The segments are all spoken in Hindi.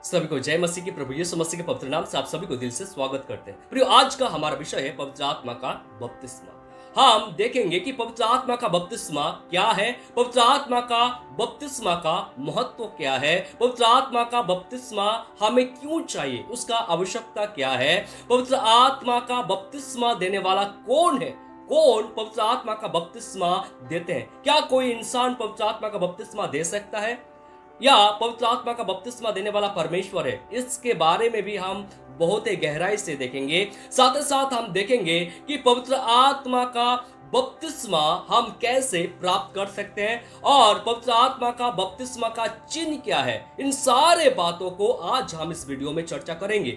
सभी को जय मसीह की प्रभु यीशु मसीह के पवित्र नाम से आप सभी को दिल से स्वागत करते हैं। प्रियो, आज का हमारा विषय है पवित्र आत्मा का बपतिस्मा। हम देखेंगे कि पवित्र आत्मा का बपतिस्मा क्या है, पवित्र आत्मा का बपतिस्मा का महत्व क्या है, पवित्र आत्मा का बपतिस्मा हमें क्यों चाहिए, उसका आवश्यकता क्या है, पवित्र आत्मा का बपतिस्मा देने वाला कौन है, कौन पवित्र आत्मा का बपतिस्मा देते हैं, क्या कोई इंसान पवित्र आत्मा का बपतिस्मा दे सकता है या पवित्र आत्मा का बपतिस्मा देने वाला परमेश्वर है। इसके बारे में भी हम बहुत ही गहराई से देखेंगे। साथ ही साथ हम देखेंगे कि पवित्र आत्मा का बपतिस्मा हम कैसे प्राप्त कर सकते हैं और पवित्र आत्मा का बपतिस्मा का चिन्ह क्या है। इन सारे बातों को आज हम इस वीडियो में चर्चा करेंगे।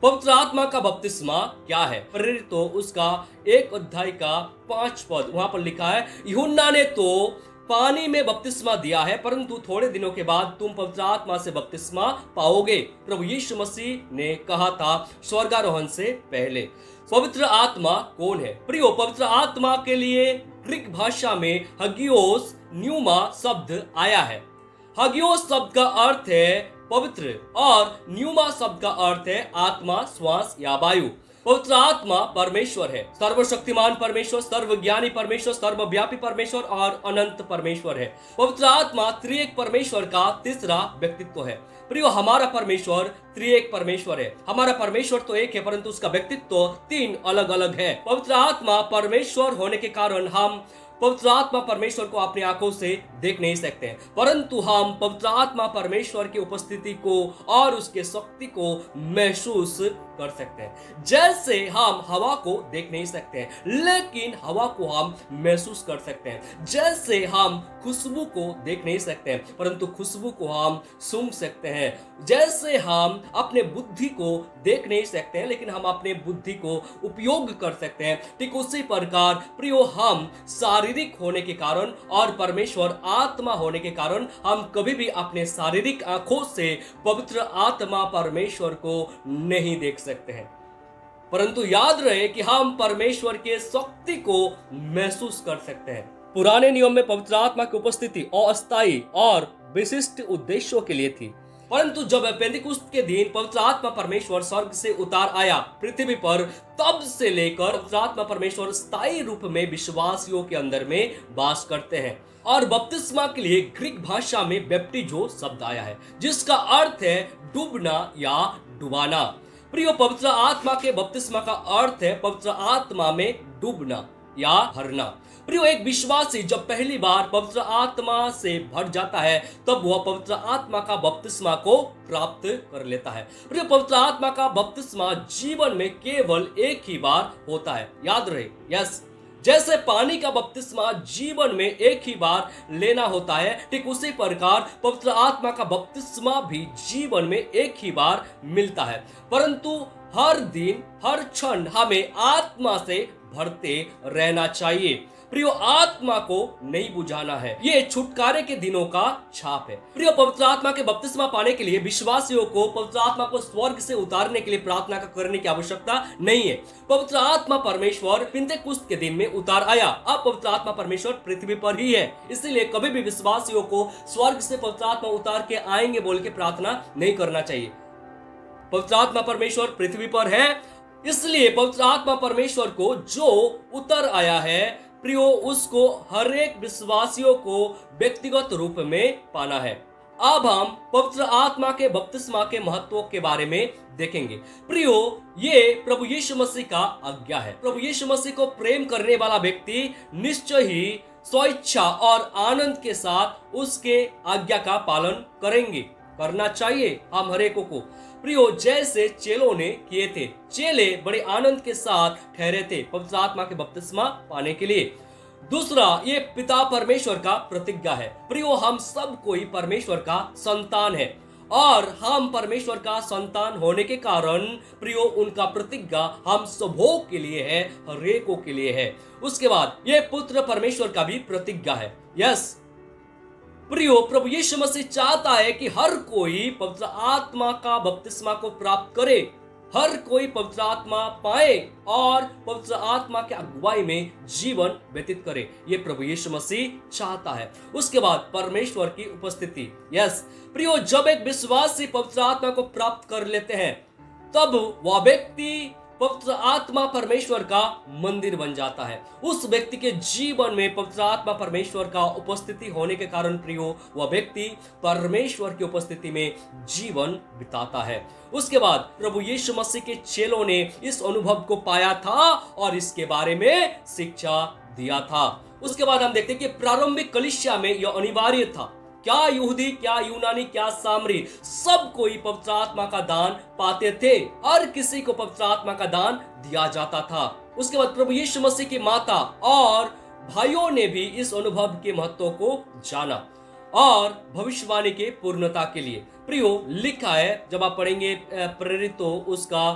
पवित्र आत्मा का बपतिस्मा क्या है? प्रेरितों उसका 1 अध्याय का 5 पद वहां पर लिखा है, यूहन्ना ने तो पानी में बपतिस्मा दिया है, परंतु थोड़े दिनों के बाद तुम पवित्र आत्मा से बपतिस्मा पाओगे। प्रभु यीशु मसीह ने कहा था स्वर्गारोहण से पहले। पवित्र आत्मा कौन है? प्रियो, पवित्र आत्मा के लिए ग्रीक भाषा में हगियोस न्यूमा शब्द आया है। हगियोस शब्द का अर्थ है पवित्र और न्यूमा शब्द का अर्थ है आत्मा, श्वास या वायु। पवित्र आत्मा परमेश्वर है, सर्वशक्तिमान परमेश्वर, सर्वज्ञानी परमेश्वर, सर्वव्यापी परमेश्वर और अनंत परमेश्वर है। पवित्र आत्मा त्रिएक परमेश्वर का तीसरा व्यक्तित्व है। प्रियो, हमारा परमेश्वर त्रिएक परमेश्वर है। हमारा परमेश्वर तो एक है, परंतु उसका व्यक्तित्व 3 अलग अलग है। पवित्र आत्मा परमेश्वर होने के कारण हम पवित्र आत्मा परमेश्वर को अपनी आंखों से देख नहीं सकते हैं, परंतु हम पवित्र आत्मा परमेश्वर की उपस्थिति को और उसके शक्ति को महसूस कर सकते हैं। जैसे हम हवा को देख नहीं सकते हैं, लेकिन हवा को हम महसूस कर सकते हैं। जैसे हम खुशबू को देख नहीं सकते हैं, परंतु खुशबू को हम सूंघ सकते हैं। जैसे हम अपने बुद्धि को देख नहीं सकते हैं, लेकिन हम अपने बुद्धि को उपयोग कर सकते हैं, ठीक उसी प्रकार प्रियो हम शारीरिक होने के कारण और परमेश्वर आत्मा होने के कारण हम कभी भी अपने शारीरिक आंखों से पवित्र आत्मा परमेश्वर को नहीं देख सकते हैं, परंतु याद रहे कि हम परमेश्वर के शक्ति को महसूस कर सकते हैं। पुराने नियम में पवित्र आत्मा की उपस्थिति अस्थायी और विशिष्ट उद्देश्यों के लिए थी, परंतु जब पेंतिकुस्त के दिन पवित्र आत्मा परमेश्वर स्वर्ग से उतार आया पृथ्वी पर, तब से लेकर पवित्र आत्मा परमेश्वर स्थायी रूप में विश्वासियों के अंदर में वास करते हैं। और बपतिस्मा के लिए ग्रीक भाषा में बैप्टिजो शब्द आया है, जिसका अर्थ है डूबना या डुबाना। प्रियो, पवित्र आत्मा के बपतिस्मा का अर्थ है पवित्र आत्मा में डूबना या भरना। प्रियो, एक विश्वासी जब पहली बार पवित्र आत्मा से भर जाता है, तब वह पवित्र आत्मा का बपतिस्मा को प्राप्त कर लेता है। प्रियो, पवित्र आत्मा का बपतिस्मा जीवन में केवल एक ही बार होता है। याद रहे, यस, जैसे पानी का बपतिस्मा जीवन में एक ही बार लेना होता है, ठीक उसी प्रकार पवित्र आत्मा का बपतिस्मा भी जीवन में एक ही बार मिलता है, परंतु हर दिन हर क्षण हमें आत्मा से भरते रहना चाहिए। प्रियो, आत्मा को नहीं बुझाना है। ये छुटकारे के दिनों का छाप है। प्रियो, पवित्र आत्मा के बपतिस्मा पाने के लिए विश्वासियों को पवित्र आत्मा को स्वर्ग से उतारने के लिए प्रार्थना करने की आवश्यकता नहीं है। पवित्र आत्मा परमेश्वर पेंतिकुस्त के दिन में उतार आया। अब पवित्र आत्मा परमेश्वर पृथ्वी पर ही है, इसलिए कभी भी विश्वासियों को स्वर्ग से पवित्र आत्मा उतार के आएंगे बोल के प्रार्थना नहीं करना चाहिए। पवित्र आत्मा परमेश्वर पृथ्वी पर है, इसलिए पवित्र आत्मा परमेश्वर को जो उतर आया है, प्रियो, उसको हर एक विश्वासियों को व्यक्तिगत रूप में पाना है। अब हम पवित्र आत्मा के बपतिस्मा के महत्व के बारे में देखेंगे। प्रियो, ये प्रभु यीशु मसीह का आज्ञा है। प्रभु यीशु मसीह को प्रेम करने वाला व्यक्ति निश्चय ही स्वेच्छा और आनंद के साथ उसके आज्ञा का पालन करना चाहिए हम हरेको को। प्रियो, जैसे चेलों ने किए थे, चेले बड़े आनंद के साथ ठहरे थे पवित्र आत्मा के बपतिस्मा पाने के लिए। दूसरा, ये पिता परमेश्वर का प्रतिज्ञा है। प्रियो, हम सब कोई परमेश्वर का संतान है और हम परमेश्वर का संतान होने के कारण प्रियो उनका प्रतिज्ञा हम सबों के लिए है, हरेको के लिए है। उसके बाद ये पुत्र परमेश्वर का भी प्रतिज्ञा है। यस प्रियो, प्रभु यीशु मसीह चाहता है कि हर कोई पवित्र आत्मा का बपतिस्मा को प्राप्त करे। हर कोई पवित्र आत्मा पाए और पवित्र आत्मा के अगुवाई में जीवन व्यतीत करे, ये प्रभु यीशु मसीह चाहता है। उसके बाद परमेश्वर की उपस्थिति। यस प्रियो, जब एक विश्वासी पवित्र आत्मा को प्राप्त कर लेते हैं तब वह व्यक्ति पवित्र आत्मा परमेश्वर का मंदिर बन जाता है। उस व्यक्ति के जीवन में पवित्र आत्मा परमेश्वर का उपस्थिति होने के कारण प्रियो, वह व्यक्ति परमेश्वर की उपस्थिति में जीवन बिताता है। उसके बाद प्रभु यीशु मसीह के चेलों ने इस अनुभव को पाया था और इसके बारे में शिक्षा दिया था। उसके बाद हम देखते हैं कि प्रारंभिक कलीसिया में यह अनिवार्य था। क्या यहूदी, क्या यूनानी, क्या सामरी, सब कोई पवित्र आत्मा का दान पाते थे। हर किसी को पवित्र आत्मा का दान दिया जाता था। उसके बाद प्रभु यीशु मसीह की माता और भाइयों ने भी इस अनुभव के महत्व को जाना और भविष्यवाणी के पूर्णता के लिए प्रियो लिखा है, जब आप पढ़ेंगे प्रेरितों उसका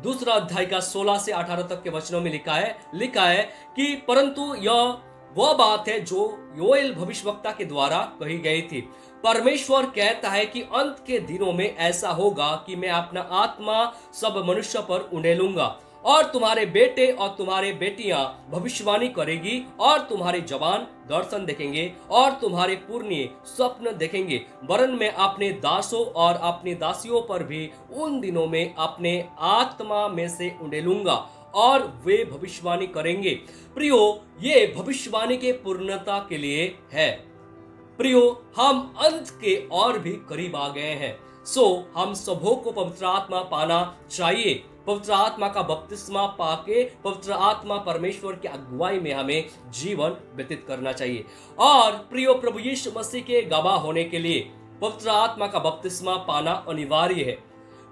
2 अध्याय का 16 से 18 तक के वचनों में लिखा है कि परंतु यह वह बात है जो योएल भविष्यवक्ता के द्वारा कही गई थी। परमेश्वर कहता है कि अंत के दिनों में ऐसा होगा कि मैं अपना आत्मा सब मनुष्य पर उंडेलूंगा और तुम्हारे बेटे और तुम्हारे बेटियां भविष्यवाणी करेगी और तुम्हारे जवान दर्शन देखेंगे और तुम्हारे पुरनिये स्वप्न देखेंगे। वरन मैं अपने दासों और अपनी दासियों पर भी उन दिनों में अपने आत्मा में से उंडेलूंगा और वे भविष्यवाणी करेंगे। प्रियो, ये भविष्यवाणी के पूर्णता के लिए है। प्रियो, हम अंत के और भी करीब आ गए हैं। हम सबों को पवित्र आत्मा पाना चाहिए। पवित्र आत्मा का बपतिस्मा पाके पवित्र आत्मा परमेश्वर की अगुवाई में हमें जीवन व्यतीत करना चाहिए। और प्रियो, प्रभु यीशु मसीह के गवाह होने के लिए पवित्र आत्मा का बपतिस्मा पाना अनिवार्य है।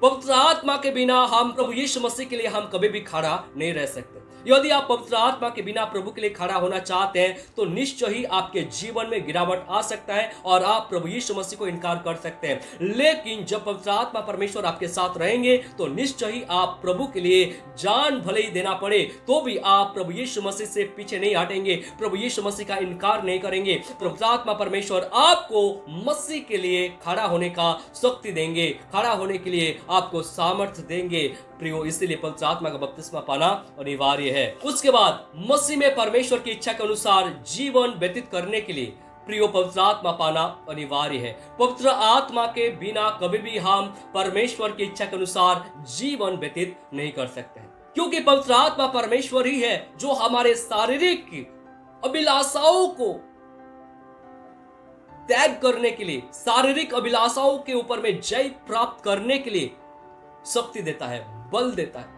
पवित्र आत्मा के बिना हम प्रभु यीशु मसीह के लिए हम कभी भी खड़ा नहीं रह सकते। यदि आप पवित्र आत्मा के बिना प्रभु के लिए खड़ा होना चाहते हैं तो निश्चय ही आपके जीवन में गिरावट आ सकता है और आप प्रभु यीशु मसीह को इनकार कर सकते हैं। लेकिन जब पवित्र आत्मा परमेश्वर आपके साथ रहेंगे तो निश्चय ही आप प्रभु के लिए जान भले ही देना पड़े तो भी आप प्रभु यीशु मसीह से पीछे नहीं हटेंगे, प्रभु यीशु मसीह का इनकार नहीं करेंगे। पवित्र आत्मा परमेश्वर आपको मसीह के लिए खड़ा होने का शक्ति देंगे, खड़ा होने के लिए आपको सामर्थ्य देंगे। प्रियो, इसलिए पवित्र आत्मा का बपतिस्मा पाना अनिवार्य है। उसके बाद मसीह में परमेश्वर की इच्छा के अनुसार जीवन व्यतीत करने के लिए प्रियो पवित्र आत्मा पाना अनिवार्य है। पवित्र आत्मा के बिना कभी भी हम परमेश्वर की इच्छा के अनुसार जीवन व्यतीत नहीं कर सकते हैं, क्योंकि पवित्र आत्मा परमेश्वर ही है जो हमारे शारीरिक अभिलाषाओं को त्याग करने के लिए, शारीरिक अभिलाषाओं के ऊपर में जय प्राप्त करने के लिए शक्ति देता है, बल देता है।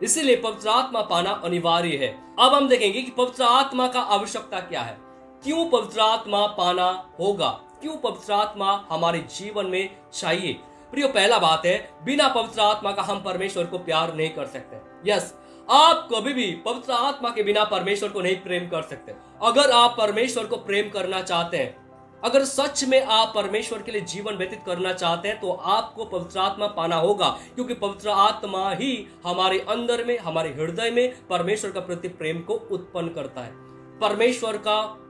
इसीलिए पवित्र आत्मा पाना अनिवार्य है। अब हम देखेंगे कि पवित्र आत्मा का आवश्यकता क्या है, क्यों पवित्र आत्मा पाना होगा, क्यों पवित्र आत्मा हमारे जीवन में चाहिए। प्रियो, पहला बात है, बिना पवित्र आत्मा का हम परमेश्वर को प्यार नहीं कर सकते। यस, आप कभी भी पवित्र आत्मा के बिना परमेश्वर को नहीं प्रेम कर सकते। अगर आप परमेश्वर को प्रेम करना चाहते हैं, अगर सच में आप परमेश्वर के लिए जीवन व्यतीत करना चाहते हैं तो आपको पवित्र आत्मा पाना होगा, क्योंकि पवित्र आत्मा ही हमारे अंदर में, हमारे हृदय में परमेश्वर का प्रति प्रेम को उत्पन्न करता है,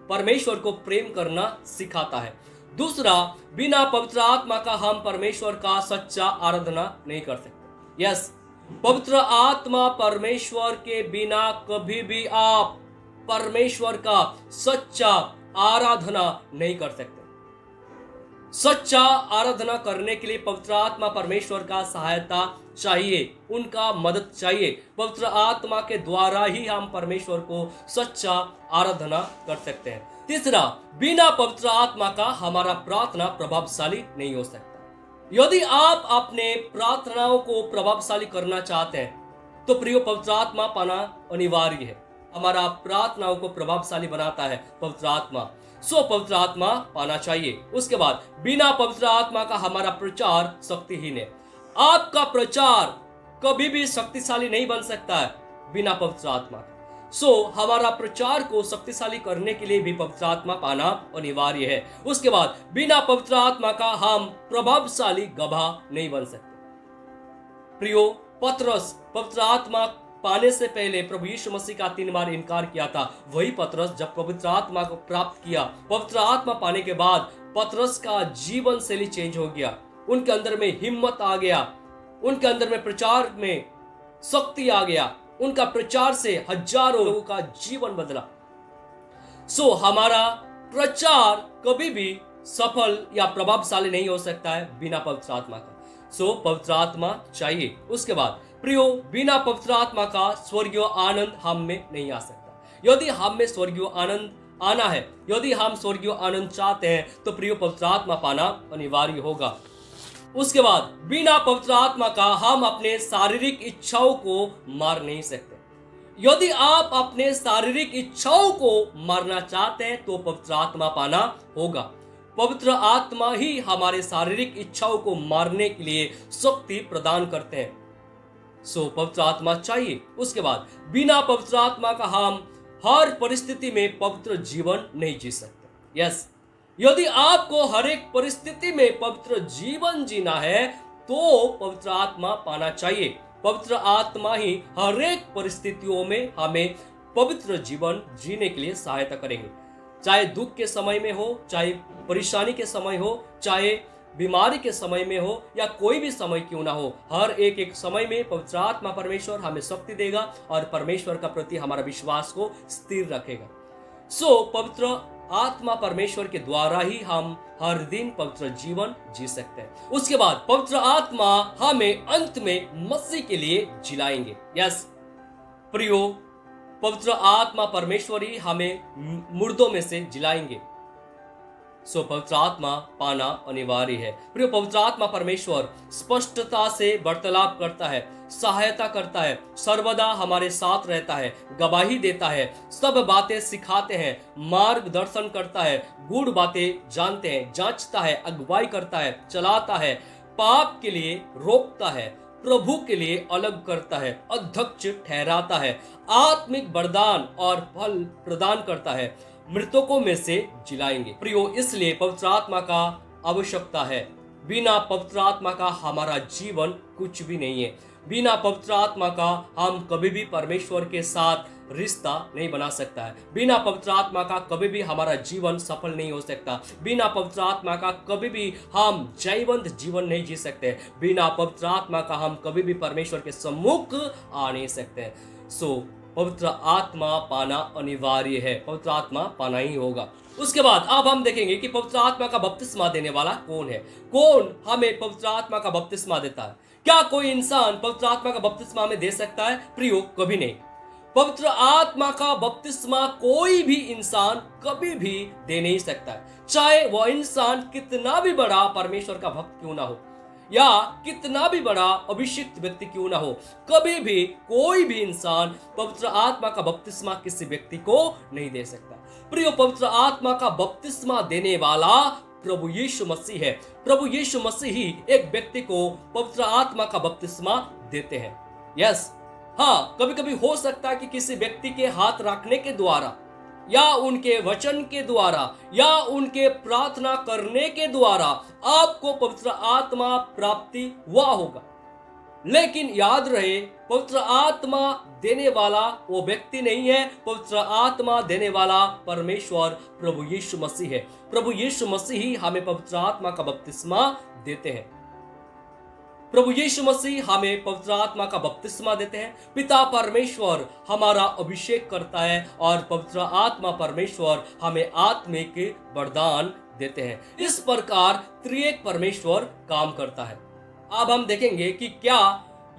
परमेश्वर को प्रेम करना सिखाता है। दूसरा, बिना पवित्र आत्मा का हम परमेश्वर का सच्चा आराधना नहीं कर सकते। यस, पवित्र आत्मा परमेश्वर के बिना कभी भी आप परमेश्वर का सच्चा आराधना नहीं कर सकते। सच्चा आराधना करने के लिए पवित्र आत्मा परमेश्वर का सहायता चाहिए, उनका मदद चाहिए। पवित्र आत्मा के द्वारा ही हम परमेश्वर को सच्चा आराधना कर सकते हैं। तीसरा, बिना पवित्र आत्मा का हमारा प्रार्थना प्रभावशाली नहीं हो सकता। यदि आप अपने प्रार्थनाओं को प्रभावशाली करना चाहते हैं तो प्रियो पवित्र आत्मा पाना अनिवार्य है। हमारा प्रार्थनाओं को प्रभावशाली बनाता है पवित्र आत्मा, पवित्र आत्मा पाना चाहिए। उसके बाद, बिना पवित्र आत्मा का हमारा प्रचार शक्तिहीन है। आपका प्रचार कभी भी शक्तिशाली नहीं बन सकता है बिना पवित्र आत्मा। हमारा प्रचार को शक्तिशाली करने के लिए भी पवित्र आत्मा पाना अनिवार्य है। उसके बाद, बिना पवित्र आत्मा का हम प्रभावशाली गवाह नहीं बन सकते। प्रियो, पतरस पवित्र आत्मा पाने से पहले प्रभु यीशु मसीह का 3 बार इनकार किया था। वही पतरस जब पवित्र आत्मा को प्राप्त किया, पवित्र आत्मा पाने के बाद पतरस का जीवन शैली चेंज हो गया, उनके अंदर में हिम्मत आ गया, उनके अंदर में प्रचार में शक्ति आ गया, उनका प्रचार से हजारों लोगों का जीवन बदला। सो हमारा प्रचार कभी भी सफल या प्रभावशाली नहीं हो सकता है बिना पवित्र आत्मा का। सो पवित्र आत्मा चाहिए। उसके बाद प्रियो, बिना पवित्र आत्मा का स्वर्गीय आनंद हम में नहीं आ सकता। यदि हम में स्वर्गीय आनंद आना है, यदि हम स्वर्गीय आनंद चाहते हैं, तो प्रियो पवित्र आत्मा पाना अनिवार्य होगा। उसके बाद बिना पवित्र आत्मा का हम अपने शारीरिक इच्छाओं को मार नहीं सकते। यदि आप अपने शारीरिक इच्छाओं को मारना चाहते हैं तो पवित्र आत्मा पाना होगा। पवित्र आत्मा ही हमारे शारीरिक इच्छाओं को मारने के लिए शक्ति प्रदान करते हैं। सो पवित्र आत्मा चाहिए। उसके बाद बिना पवित्र आत्मा का हम हर परिस्थिति में पवित्र जीवन नहीं जी सकते। यस, यदि आपको हर एक परिस्थिति में पवित्र जीवन जीना है तो पवित्र आत्मा पाना चाहिए। पवित्र आत्मा ही हर एक परिस्थितियों में हमें पवित्र जीवन जीने के लिए सहायता करेंगे। चाहे दुख के समय में हो, चाहे परेशानी के समय हो, चाहे बीमारी के समय में हो, या कोई भी समय क्यों ना हो, हर एक समय में पवित्र आत्मा परमेश्वर हमें शक्ति देगा और परमेश्वर का प्रति हमारा विश्वास को स्थिर रखेगा। सो पवित्र आत्मा परमेश्वर के द्वारा ही हम हर दिन पवित्र जीवन जी सकते हैं। उसके बाद पवित्र आत्मा हमें अंत में मसीह के लिए जिलाएंगे। यस प्रियो, पवित्र आत्मा परमेश्वर ही हमें मुर्दों में से जिलाएंगे। सो पवित्र आत्मा पाना अनिवार्य है। प्रिय, पवित्र आत्मा परमेश्वर स्पष्टता से वार्तालाप करता है, सहायता करता है, सर्वदा हमारे साथ रहता है, गवाही देता है, सब बातें सिखाते हैं, मार्गदर्शन करता है, गूढ़ बातें जानते हैं, जांचता है, अगुवाई करता है, चलाता है, पाप के लिए रोकता है, प्रभु के लिए अलग करता है, अध्यक्ष ठहराता है, आत्मिक वरदान और फल प्रदान करता है, मृतकों में से जिलाएंगे। प्रियो, इसलिए पवित्र आत्मा का आवश्यकता है। बिना पवित्र आत्मा का हमारा जीवन कुछ भी नहीं है। बिना पवित्र आत्मा का हम कभी भी परमेश्वर के साथ रिश्ता नहीं बना सकता है। बिना पवित्र आत्मा का कभी भी हमारा जीवन सफल नहीं हो सकता। बिना पवित्र आत्मा का कभी भी हम जयवंत जीवन नहीं जी सकते। बिना पवित्र आत्मा का हम कभी भी परमेश्वर के सम्मुख आ नहीं सकते। सो पवित्र आत्मा पाना अनिवार्य है, पवित्र आत्मा पाना ही होगा। उसके बाद अब हम देखेंगे कि पवित्र आत्मा का बपतिस्मा देने वाला कौन है। कौन हमें पवित्र आत्मा का बपतिस्मा देता है? क्या कोई इंसान पवित्र आत्मा का बपतिस्मा में दे सकता है? प्रियो, कभी नहीं। पवित्र आत्मा का बपतिस्मा कोई भी इंसान कभी भी दे नहीं सकता है, चाहे वह इंसान कितना भी बड़ा परमेश्वर का भक्त क्यों ना हो या कितना भी बड़ा अभिषिक्त व्यक्ति क्यों ना हो। कभी भी कोई भी इंसान पवित्र आत्मा का बपतिस्मा किसी व्यक्ति को नहीं दे सकता। प्रिय, पवित्र आत्मा का बपतिस्मा देने वाला प्रभु यीशु मसीह है। प्रभु यीशु मसीह ही एक व्यक्ति को पवित्र आत्मा का बपतिस्मा देते हैं। यस, हाँ, कभी कभी हो सकता है कि किसी व्यक्ति के हाथ रखने के द्वारा या उनके वचन के द्वारा या उनके प्रार्थना करने के द्वारा आपको पवित्र आत्मा प्राप्ति हुआ होगा, लेकिन याद रहे, पवित्र आत्मा देने वाला वो व्यक्ति नहीं है। पवित्र आत्मा देने वाला परमेश्वर प्रभु यीशु मसीह है। प्रभु यीशु मसीह ही हमें पवित्र आत्मा का बपतिस्मा देते हैं। प्रभु यीशु मसीह हमें पवित्र आत्मा का बपतिस्मा देते हैं। पिता परमेश्वर हमारा अभिषेक करता है और पवित्र आत्मा परमेश्वर हमें आत्मिक वरदान देते हैं। इस प्रकार त्रिएक परमेश्वर काम करता है। अब हम देखेंगे कि क्या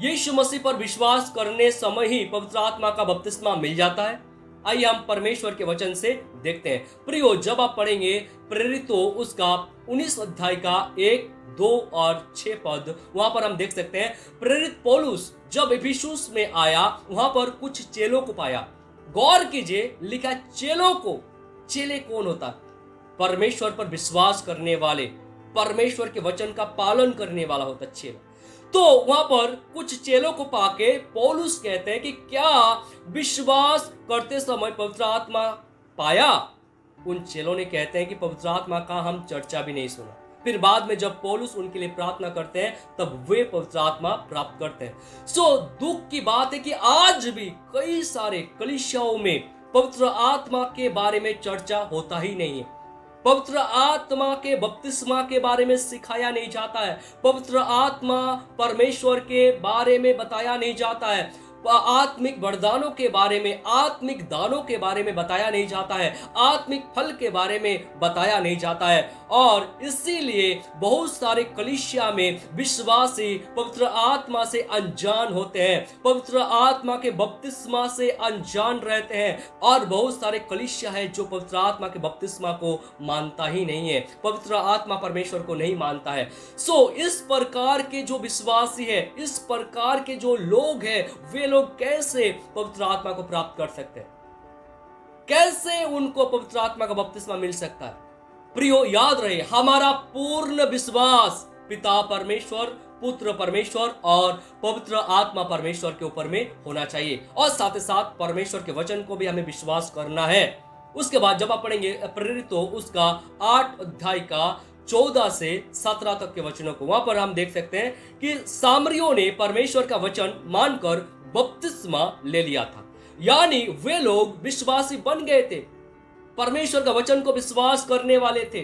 यीशु मसीह पर विश्वास करने समय ही पवित्र आत्मा का बपतिस्मा मिल जाता है। आइए हम परमेश्वर के वचन से देखते हैं। प्रियो, जब आप पढ़ेंगे प्रेरितों उसका 19 अध्याय का 1, 2 और 6 पद, वहां पर हम देख सकते हैं प्रेरित पौलुस जब इफिसुस में आया, वहां पर कुछ चेलों को पाया। गौर कीजिए, लिखा चेलों को। चेले कौन होता? परमेश्वर पर विश्वास करने वाले, परमेश्वर के वचन का पालन करने वाला होता चेला। तो वहां पर कुछ चेलों को पाके पौलुस कहते हैं कि क्या विश्वास करते समय पवित्र आत्मा पाया? उन चेलों ने कहते हैं कि पवित्र आत्मा का हम चर्चा भी नहीं सुना। फिर बाद में जब पौलुस उनके लिए प्रार्थना करते हैं तब वे पवित्र आत्मा प्राप्त करते हैं। सो दुख की बात है कि आज भी कई सारे कलीसियाओं में पवित्र आत्मा के बारे में चर्चा होता ही नहीं है। पवित्र आत्मा के बपतिस्मा के बारे में सिखाया नहीं जाता है। पवित्र आत्मा परमेश्वर के बारे में बताया नहीं जाता है। आत्मिक वरदानों के बारे में, आत्मिक दानों के बारे में बताया नहीं जाता है। आत्मिक फल के बारे में बताया नहीं जाता है। और इसीलिए बहुत सारे कलीसिया में विश्वासी पवित्र आत्मा से अनजान होते हैं, पवित्र आत्मा के बपतिस्मा से अनजान रहते हैं। और बहुत सारे कलीसिया है जो पवित्र आत्मा के बपतिस्मा को मानता ही नहीं है, पवित्र आत्मा परमेश्वर को नहीं मानता है। सो इस प्रकार के जो विश्वासी है, इस प्रकार के जो लोग हैं, वे लोग कैसे पवित्र आत्मा को प्राप्त कर सकते हैं? कैसे उनको पवित्र आत्मा का बपतिस्मा मिल सकता है? प्रियो, याद रहे, हमारा पूर्ण विश्वास पिता परमेश्वर, पुत्र परमेश्वर और पवित्र आत्मा परमेश्वर के ऊपर में होना चाहिए। और साथ ही साथ परमेश्वर के वचन को भी हमें विश्वास करना है। उसके बाद जब आप पढ़ेंगे प्रेरितों उसका 8 अध्याय का 14 से 17 तक के वचनों को, वहां पर हम देख सकते हैं कि सामरियों ने परमेश्वर का वचन मानकर बपतिस्मा ले लिया था। यानी वे लोग विश्वासी बन गए थे, परमेश्वर का वचन को विश्वास करने वाले थे।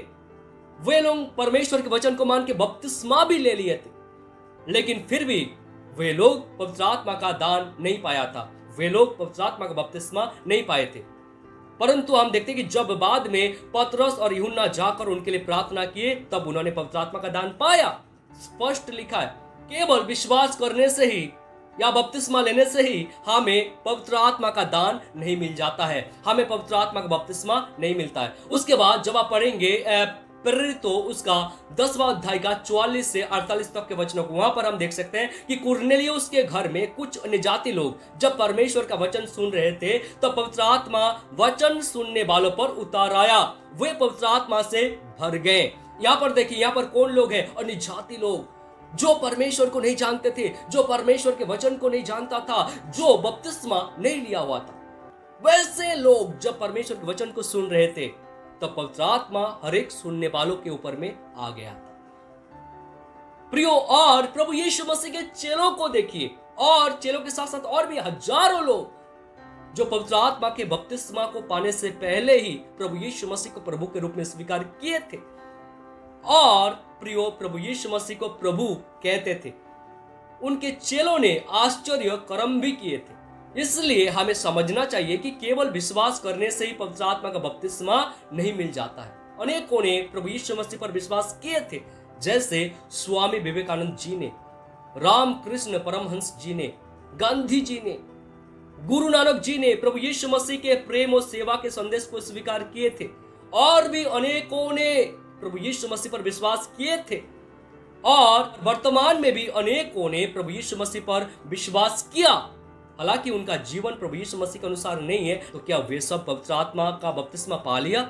वे लोग परमेश्वर के वचन को मान के बपतिस्मा भी ले लिए थे, लेकिन फिर भी वे लोग पवित्र आत्मा का दान नहीं पाया था। वे लोग पवित्र आत्मा का बपतिस्मा नहीं पाए थे। परंतु हम देखते हैं कि जब बाद में पतरस और यूहन्ना जाकर उनके लिए प्रार्थना किए, तब उन्होंने पवित्र आत्मा का दान पाया। स्पष्ट लिखा है, केवल विश्वास करने से ही या बपतिस्मा लेने से ही हमें पवित्र आत्मा का दान नहीं मिल जाता है, हमें पवित्र आत्मा का बपतिस्मा नहीं मिलता है। उसके बाद जब आप पढ़ेंगे प्रेरितों उसका 10वां अध्याय का 44 से 48 तक के वचनों को, वहां पर हम देख सकते हैं कि कुरनेलियुस के घर में कुछ अन्यजाति लोग जब परमेश्वर का वचन सुन रहे थे, तब पवित्र आत्मा वचन सुनने वालों पर उतार आया। वे पवित्र आत्मा से भर गए। यहाँ पर देखिए, यहाँ पर कौन लोग हैं? अन्यजाति लोग जो परमेश्वर को नहीं जानते थे, जो परमेश्वर के वचन को नहीं जानता था, जो बपतिस्मा नहीं लिया हुआ था। वैसे लोग जब परमेश्वर के वचन को सुन रहे थे, तब पवित्र आत्मा हर एक सुनने वालों के ऊपर में आ गया था। प्रियो, और प्रभु यीशु मसीह के चेलों को देखिए, और चेलों के साथ साथ और भी हजारों लोग जो पवित्र आत्मा के बपतिस्मा को पाने से पहले ही प्रभु यीशु मसीह को प्रभु के रूप में स्वीकार किए थे और प्रियो प्रभु यीशु मसीह को प्रभु कहते थे। उनके चेलों ने आश्चर्य कर्म भी किए थे। इसलिए हमें समझना चाहिए कि केवल विश्वास करने से ही पवित्र आत्मा का बपतिस्मा नहीं मिल जाता है। अनेकों ने प्रभु यीशु मसीह पर विश्वास किए थे, जैसे स्वामी विवेकानंद जी ने, रामकृष्ण परमहंस जी ने, गांधी जी ने, गुरु नानक जी ने प्रभु यीशु मसीह के प्रेम और सेवा के संदेश को स्वीकार किए थे। और भी अनेकों ने प्रभु यीशु मसीह पर विश्वास किए थे, और वर्तमान में भी अनेकों ने प्रभु यीशु मसीह पर विश्वास किया। हालांकि उनका जीवन प्रभु यीशु मसीह के अनुसार नहीं है, तो क्या वे सब पवित्र आत्मा का बपतिस्मा पा लिया?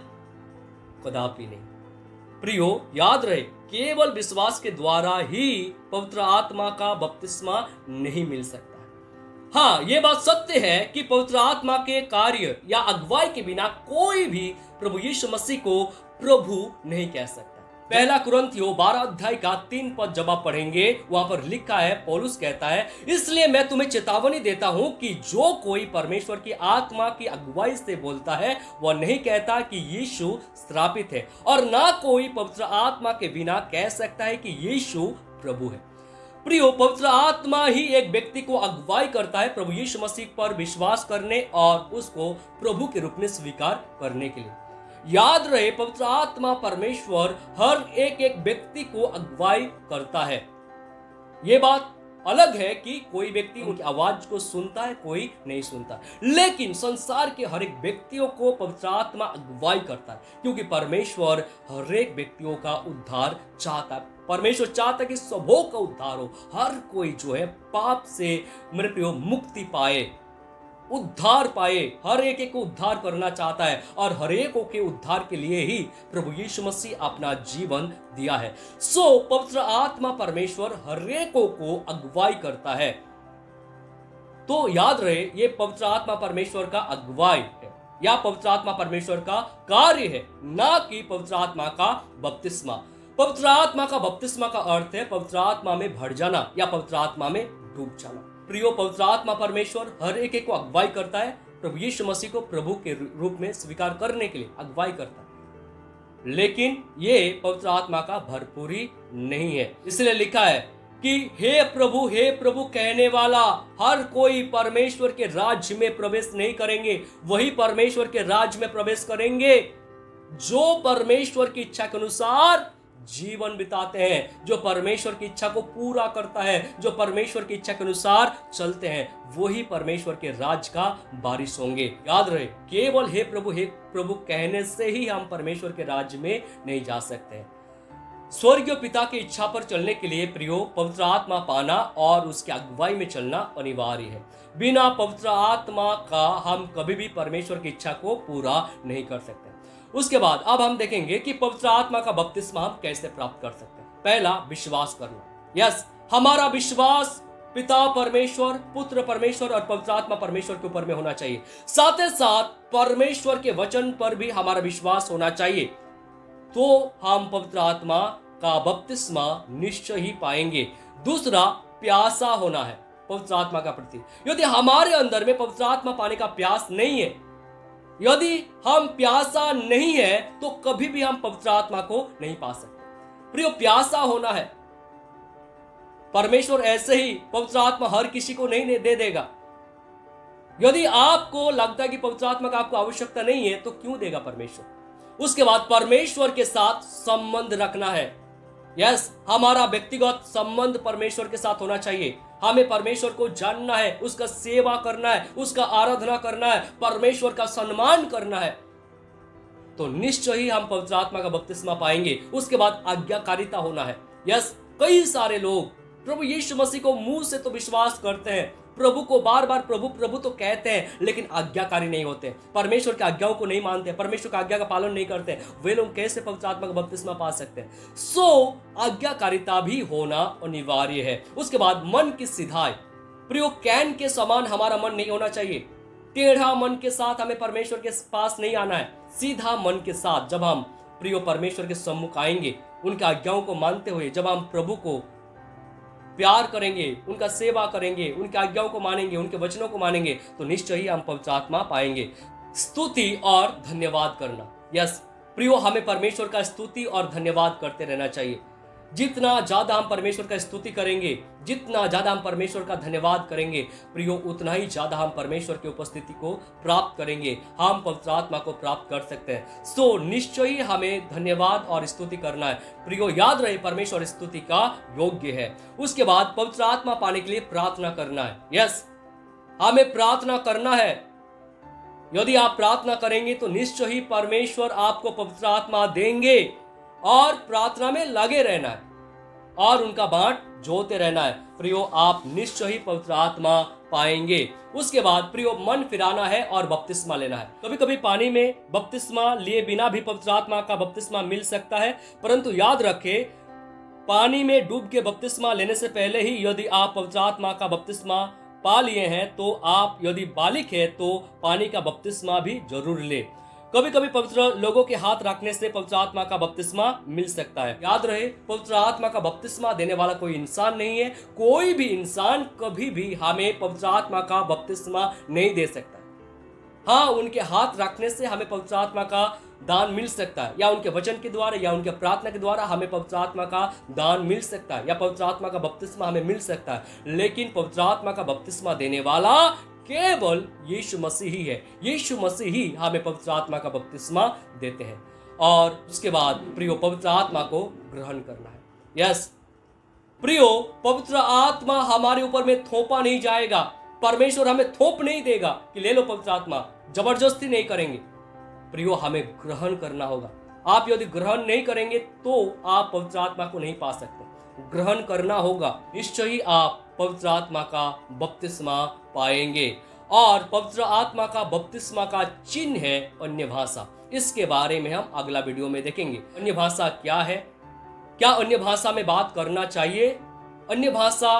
कदापि नहीं। प्रियो, याद रहे, केवल विश्वास के द्वारा ही पवित्र आत्मा का बपतिस्मा नहीं मिल सकता है। हाँ, ये बात सत्य है कि पवित्र आत्मा के कार्य या अगुवाई के बिना कोई भी प्रभु यीशु मसीह को प्रभु नहीं कह सकता। पहला कुरिन्थियों 12 अध्याय का 3 पद जब आप पढ़ेंगे, वहां पर लिखा है, पौलुस कहता है, इसलिए मैं तुम्हें चेतावनी देता हूं कि जो कोई परमेश्वर की आत्मा की अगुवाई से बोलता है, वह नहीं कहता कि यीशु श्रापित है, और ना कोई पवित्र आत्मा के बिना कह सकता है कि यीशु प्रभु है। प्रियो, पवित्र आत्मा ही एक व्यक्ति को अगुवाई करता है प्रभु यीशु मसीह पर विश्वास करने और उसको प्रभु के रूप में स्वीकार करने के लिए। याद रहे, पवित्र आत्मा परमेश्वर हर एक व्यक्ति को अगुवाई करता है। यह बात अलग है कि कोई व्यक्ति उनकी आवाज को सुनता है, कोई नहीं सुनता, लेकिन संसार के हर एक व्यक्तियों को पवित्र आत्मा अगुवाई करता है, क्योंकि परमेश्वर हर एक व्यक्तियों का उद्धार चाहता है। परमेश्वर चाहता है कि सबों का उद्धार हो, हर कोई जो है पाप से मेरे प्रियो मुक्ति पाए, उद्धार पाए। हर एक को उद्धार करना चाहता है, और हर एक के उद्धार के लिए ही प्रभु यीशु मसीह अपना जीवन दिया है। सो पवित्र आत्मा परमेश्वर हर एक को अगुवाई करता है। तो याद रहे, ये पवित्र आत्मा परमेश्वर का अगुवाई है या पवित्र आत्मा परमेश्वर का कार्य है, ना कि पवित्र आत्मा का बपतिस्मा। पवित्र आत्मा का बपतिस्मा का अर्थ है पवित्र आत्मा में भर जाना या पवित्र आत्मा में डूब जाना। प्रियो, पवित्र आत्मा परमेश्वर हर एक को अगुवाई करता है, प्रभु यीशु मसीह को प्रभु के रूप में स्वीकार करने के लिए अगुवाई करता है। लेकिन ये पवित्र आत्मा का भरपूरी नहीं है। इसलिए लिखा है कि हे प्रभु कहने वाला हर कोई परमेश्वर के राज्य में प्रवेश नहीं करेंगे। वही परमेश्वर के राज्य में प्रवेश करेंगे जो परमेश्वर की इच्छा के अनुसार जीवन बिताते हैं, जो परमेश्वर की इच्छा को पूरा करता है, जो परमेश्वर की इच्छा के अनुसार चलते हैं, वही परमेश्वर के राज का वारिस होंगे। याद रहे, केवल हे प्रभु कहने से ही हम परमेश्वर के राज्य में नहीं जा सकते हैं। स्वर्गीय पिता की इच्छा पर चलने के लिए प्रियो पवित्र आत्मा पाना और उसकी अगुवाई में चलना अनिवार्य है। बिना पवित्र आत्मा का हम कभी भी परमेश्वर की इच्छा को पूरा नहीं कर सकते। उसके बाद अब हम देखेंगे कि पवित्र आत्मा का बपतिस्मा हम कैसे प्राप्त कर सकते हैं। पहला, विश्वास करना। यस, हमारा विश्वास पिता परमेश्वर, पुत्र परमेश्वर और पवित्र आत्मा परमेश्वर के ऊपर में होना चाहिए। साथ ही साथ परमेश्वर के वचन पर भी हमारा विश्वास होना चाहिए, तो हम पवित्र आत्मा का बपतिस्मा निश्चय ही पाएंगे। दूसरा, प्यासा होना है पवित्र आत्मा का प्रति। यदि हमारे अंदर में पवित्र आत्मा पाने का प्यास नहीं है, यदि हम प्यासा नहीं है, तो कभी भी हम पवित्र आत्मा को नहीं पा सकते। प्रियो, प्यासा होना है। परमेश्वर ऐसे ही पवित्र आत्मा हर किसी को नहीं दे देगा। यदि आपको लगता है कि पवित्र आत्मा का आपको आवश्यकता नहीं है, तो क्यों देगा परमेश्वर। उसके बाद परमेश्वर के साथ संबंध रखना है। यस, हमारा व्यक्तिगत संबंध परमेश्वर के साथ होना चाहिए। हमें परमेश्वर को जानना है, उसका सेवा करना है, उसका आराधना करना है, परमेश्वर का सम्मान करना है, तो निश्चय ही हम पवित्र आत्मा का बपतिस्मा पाएंगे। उसके बाद आज्ञाकारिता होना है। यस, कई सारे लोग प्रभु यीशु मसीह को मुंह से तो विश्वास करते हैं, प्रभु को बार बार प्रभु प्रभु तो कहते हैं, लेकिन आज्ञाकारी नहीं होते, परमेश्वर की आज्ञाओं को नहीं मानते, परमेश्वर की आज्ञा का पालन नहीं करते। वे लोग कैसे पवित्र आत्मा का बपतिस्मा पा सकते हैं। आज्ञाकारिता भी होना अनिवार्य है। उसके बाद मन की सिधाई। प्रियो, कैन के समान हमारा मन नहीं होना चाहिए। टेढ़ा मन के साथ हमें परमेश्वर के पास नहीं आना है। सीधा मन के साथ जब हम प्रियो परमेश्वर के सम्मुख आएंगे, उनकी आज्ञाओं को मानते हुए जब हम प्रभु को प्यार करेंगे, उनका सेवा करेंगे, उनकी आज्ञाओं को मानेंगे, उनके वचनों को मानेंगे, तो निश्चय ही हम पवित्र आत्मा पाएंगे। स्तुति और धन्यवाद करना। यस प्रियो, हमें परमेश्वर का स्तुति और धन्यवाद करते रहना चाहिए। जितना ज्यादा हम परमेश्वर का स्तुति करेंगे, जितना ज्यादा हम परमेश्वर का धन्यवाद करेंगे, प्रियो उतना ही ज्यादा हम परमेश्वर की उपस्थिति को प्राप्त करेंगे, हम पवित्र आत्मा को प्राप्त कर सकते हैं। निश्चय ही हमें धन्यवाद और स्तुति करना है। प्रियो, याद रहे, परमेश्वर स्तुति का योग्य है। उसके बाद पवित्र आत्मा पाने के लिए प्रार्थना करना है। यस, हमें प्रार्थना करना है। यदि आप प्रार्थना करेंगे तो निश्चय ही परमेश्वर आपको पवित्र आत्मा देंगे, और प्रार्थना में लगे रहना है और उनका बाट जोते रहना है। प्रियो, आप निश्चय ही पवित्र आत्मा पाएंगे। उसके बाद प्रियो, मन फिराना है और बपतिस्मा लेना है। कभी कभी पानी में बपतिस्मा लिए बिना भी पवित्र आत्मा का बपतिस्मा मिल सकता है, परंतु याद रखें, पानी में डूब के बपतिस्मा लेने से पहले ही यदि आप पवित्र आत्मा का बपतिस्मा पा लिए हैं, तो आप यदि बालिक है तो पानी का बपतिस्मा भी जरूर ले। कभी कभी पवित्र लोगों के हाथ रखने से पवित्र आत्मा का बपतिस्मा मिल सकता है। याद रहे, पवित्र आत्मा का बपतिस्मा देने वाला कोई इंसान नहीं है। कोई भी इंसान कभी भी हमें पवित्र आत्मा का बपतिस्मा नहीं दे सकता। हाँ, उनके हाथ रखने से हमें पवित्र आत्मा का दान मिल सकता है, या उनके वचन के द्वारा या उनके प्रार्थना के द्वारा हमें पवित्र आत्मा का दान मिल सकता है, या पवित्र आत्मा का बपतिस्मा हमें मिल सकता है। लेकिन पवित्र आत्मा का बपतिस्मा देने वाला केवल यीशु मसीह ही है। यीशु मसीह ही हमें पवित्र आत्मा का बपतिस्मा देते हैं। और उसके बाद प्रियो, पवित्र आत्मा को ग्रहण करना है। यस प्रियो, पवित्र आत्मा हमारे ऊपर में थोपा नहीं जाएगा। परमेश्वर हमें थोप नहीं देगा कि ले लो पवित्र आत्मा, जबरदस्ती नहीं करेंगे। प्रियो, हमें ग्रहण करना होगा। आप यदि ग्रहण नहीं करेंगे तो आप पवित्र आत्मा को नहीं पा सकते। ग्रहण करना होगा, निश्चय ही आप पवित्र आत्मा का बपतिस्मा पाएंगे। और पवित्र आत्मा का बपतिस्मा का चिन्ह है अन्य भाषा। इसके बारे में हम अगला वीडियो में देखेंगे। अन्य भाषा क्या है, क्या अन्य भाषा में बात करना चाहिए, अन्य भाषा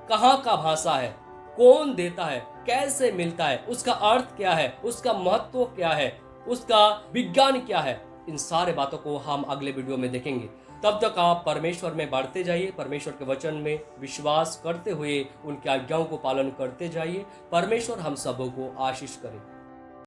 कहाँ का भाषा है, कौन देता है, कैसे मिलता है, उसका अर्थ क्या है, उसका महत्व क्या है, उसका विज्ञान क्या है, इन सारे बातों को हम अगले वीडियो में देखेंगे। तब तक आप परमेश्वर में बढ़ते जाइए, परमेश्वर के वचन में विश्वास करते हुए उनकी आज्ञाओं को पालन करते जाइए। परमेश्वर हम सबों को आशीष करे।